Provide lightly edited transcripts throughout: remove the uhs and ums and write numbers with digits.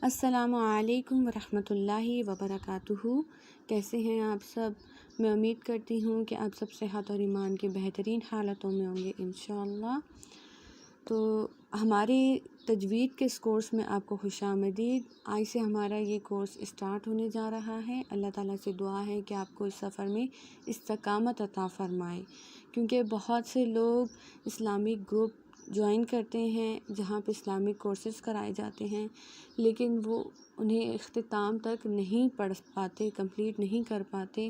السلام علیکم ورحمۃ اللہ وبرکاتہ۔ کیسے ہیں آپ سب؟ میں امید کرتی ہوں کہ آپ سب صحت اور ایمان کے بہترین حالتوں میں ہوں گے انشاءاللہ۔ تو ہمارے تجوید کے اس کورس میں آپ کو خوش آمدید۔ آج سے ہمارا یہ کورس اسٹارٹ ہونے جا رہا ہے۔ اللہ تعالیٰ سے دعا ہے کہ آپ کو اس سفر میں استقامت عطا فرمائے، کیونکہ بہت سے لوگ اسلامک گروپ جوائن کرتے ہیں جہاں پہ اسلامک کورسز کرائے جاتے ہیں، لیکن وہ انہیں اختتام تک نہیں پڑھ پاتے، کمپلیٹ نہیں کر پاتے۔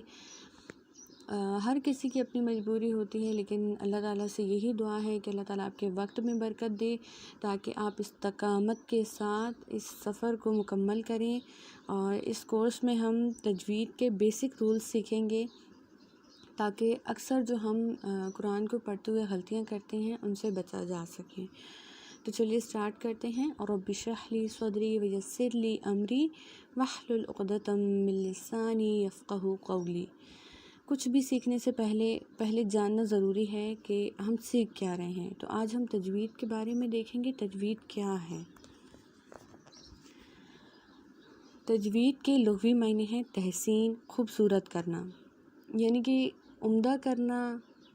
ہر کسی کی اپنی مجبوری ہوتی ہے، لیکن اللہ تعالیٰ سے یہی دعا ہے کہ اللہ تعالیٰ آپ کے وقت میں برکت دے تاکہ آپ استقامت کے ساتھ اس سفر کو مکمل کریں۔ اور اس کورس میں ہم تجوید کے بیسک رولز سیکھیں گے تاکہ اکثر جو ہم قرآن کو پڑھتے ہوئے غلطیاں کرتے ہیں ان سے بچا جا سکے۔ تو چلیے اسٹارٹ کرتے ہیں۔ رب اشرح لی صدری ویسر لی امری واحلل عقدۃ من لسانی یفقہوا قولی۔ کچھ بھی سیکھنے سے پہلے جاننا ضروری ہے کہ ہم سیکھ کیا رہے ہیں۔ تو آج ہم تجوید کے بارے میں دیکھیں گے۔ تجوید کیا ہے؟ تجوید کے لغوی معنی ہیں تحسین، خوبصورت کرنا، یعنی کہ عمدہ کرنا،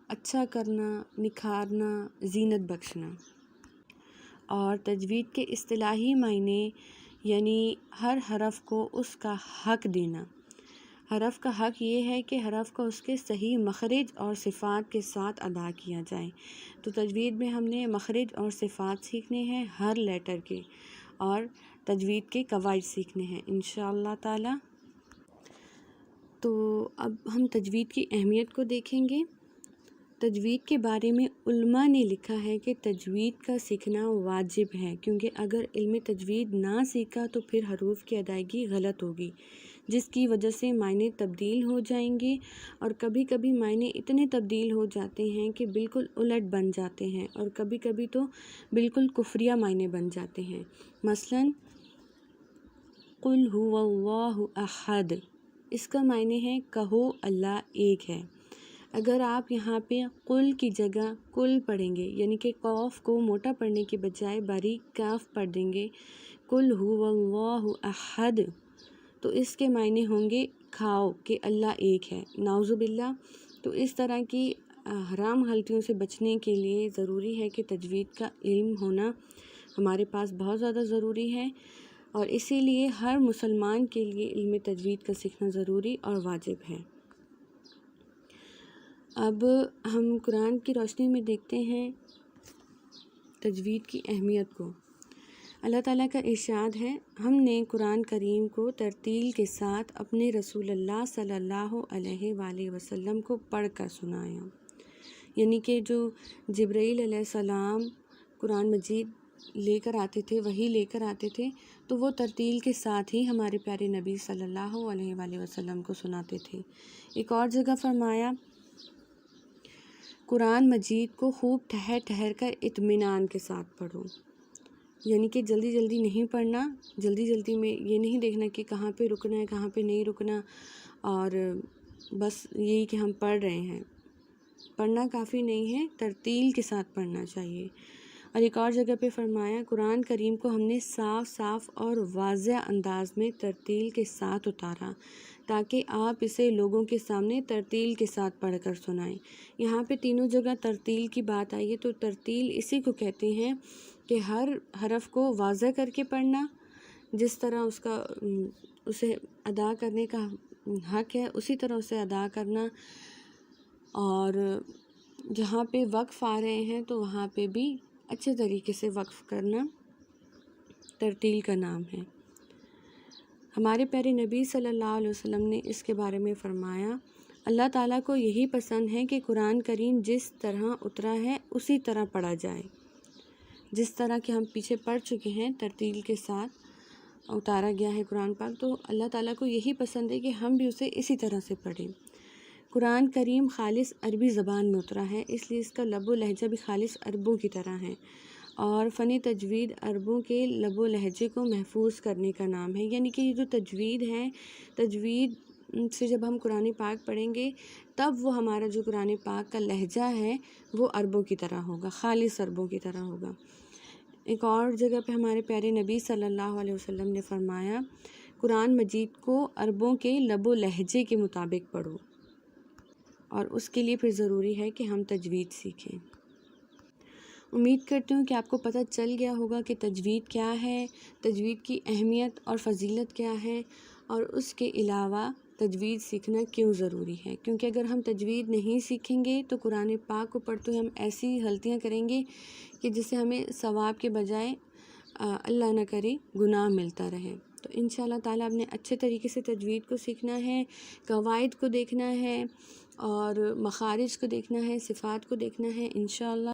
اچھا کرنا، نکھارنا، زینت بخشنا۔ اور تجوید کے اصطلاحی معنی یعنی ہر حرف کو اس کا حق دینا۔ حرف کا حق یہ ہے کہ حرف کو اس کے صحیح مخرج اور صفات کے ساتھ ادا کیا جائے۔ تو تجوید میں ہم نے مخرج اور صفات سیکھنے ہیں ہر لیٹر کے، اور تجوید کے قواعد سیکھنے ہیں انشاءاللہ تعالی۔ تو اب ہم تجوید کی اہمیت کو دیکھیں گے۔ تجوید کے بارے میں علماء نے لکھا ہے کہ تجوید کا سیکھنا واجب ہے، کیونکہ اگر علم تجوید نہ سیکھا تو پھر حروف کی ادائیگی غلط ہوگی، جس کی وجہ سے معنی تبدیل ہو جائیں گے، اور کبھی کبھی معنی اتنے تبدیل ہو جاتے ہیں کہ بالکل الٹ بن جاتے ہیں، اور کبھی کبھی تو بالکل کفریہ معنی بن جاتے ہیں۔ مثلاً قل هو اللہ احد، اس کا معنی ہے کہو اللہ ایک ہے۔ اگر آپ یہاں پہ قل کی جگہ کل پڑھیں گے، یعنی کہ قاف کو موٹا پڑھنے کے بجائے باریک کاف پڑھ دیں گے، قل هو اللہ احد، تو اس کے معنی ہوں گے کھاؤ کہ اللہ ایک ہے، نعوذ باللہ۔ تو اس طرح کی حرام غلطیوں سے بچنے کے لیے ضروری ہے کہ تجوید کا علم ہونا ہمارے پاس بہت زیادہ ضروری ہے، اور اسی لیے ہر مسلمان کے لیے علم تجوید کا سیکھنا ضروری اور واجب ہے۔ اب ہم قرآن کی روشنی میں دیکھتے ہیں تجوید کی اہمیت کو۔ اللہ تعالیٰ کا ارشاد ہے، ہم نے قرآن کریم کو ترتیل کے ساتھ اپنے رسول اللہ صلی اللہ علیہ وآلہ وسلم کو پڑھ کر سنایا۔ یعنی کہ جو جبرائیل علیہ السلام قرآن مجید لے کر آتے تھے، وہی لے کر آتے تھے، تو وہ ترتیل کے ساتھ ہی ہمارے پیارے نبی صلی اللہ علیہ وآلہ وسلم کو سناتے تھے۔ ایک اور جگہ فرمایا، قرآن مجید کو خوب ٹھہر ٹھہر کر اطمینان کے ساتھ پڑھو۔ یعنی کہ جلدی جلدی نہیں پڑھنا، جلدی میں یہ نہیں دیکھنا کہ کہاں پہ رکنا ہے، کہاں پہ نہیں رکنا، اور بس یہی کہ ہم پڑھ رہے ہیں۔ پڑھنا کافی نہیں ہے، ترتیل کے ساتھ پڑھنا چاہیے۔ اور ایک اور جگہ پہ فرمایا، قرآن کریم کو ہم نے صاف اور واضح انداز میں ترتیل کے ساتھ اتارا تاکہ آپ اسے لوگوں کے سامنے ترتیل کے ساتھ پڑھ کر سنائیں۔ یہاں پہ تینوں جگہ ترتیل کی بات آئی ہے، تو ترتیل اسی کو کہتے ہیں کہ ہر حرف کو واضح کر کے پڑھنا، جس طرح اسے ادا کرنے کا حق ہے اسی طرح اسے ادا کرنا، اور جہاں پہ وقف آ رہے ہیں تو وہاں پہ بھی اچھے طریقے سے وقف کرنا ترتیل کا نام ہے۔ ہمارے پیارے نبی صلی اللہ علیہ وسلم نے اس کے بارے میں فرمایا، اللہ تعالیٰ کو یہی پسند ہے کہ قرآن کریم جس طرح اترا ہے اسی طرح پڑھا جائے۔ جس طرح کہ ہم پیچھے پڑھ چکے ہیں، ترتیل کے ساتھ اتارا گیا ہے قرآن پاک، تو اللہ تعالیٰ کو یہی پسند ہے کہ ہم بھی اسے اسی طرح سے پڑھیں۔ قرآن کریم خالص عربی زبان میں اترا ہے، اس لیے اس کا لب و لہجہ بھی خالص عربوں کی طرح ہے، اور فن تجوید عربوں کے لب و لہجے کو محفوظ کرنے کا نام ہے۔ یعنی کہ یہ جو تجوید ہے، تجوید سے جب ہم قرآن پاک پڑھیں گے تب وہ ہمارا جو قرآن پاک کا لہجہ ہے وہ عربوں کی طرح ہوگا، خالص عربوں کی طرح ہوگا۔ ایک اور جگہ پہ ہمارے پیارے نبی صلی اللہ علیہ وسلم نے فرمایا قرآن مجید کو عربوں کے لب و لہجے کے مطابق پڑھو، اور اس کے لیے پھر ضروری ہے کہ ہم تجوید سیکھیں۔ امید کرتی ہوں کہ آپ کو پتہ چل گیا ہوگا کہ تجوید کیا ہے، تجوید کی اہمیت اور فضیلت کیا ہے، اور اس کے علاوہ تجوید سیکھنا کیوں ضروری ہے، کیونکہ اگر ہم تجوید نہیں سیکھیں گے تو قرآن پاک کو پڑھتے ہوئے ہم ایسی غلطیاں کریں گے کہ جس سے ہمیں ثواب کے بجائے اللہ نہ کرے گناہ ملتا رہے۔ تو انشاءاللہ تعالیٰ آپ نے اچھے طریقے سے تجوید کو سیکھنا ہے، قواعد کو دیکھنا ہے، اور مخارج کو دیکھنا ہے، صفات کو دیکھنا ہے انشاءاللہ۔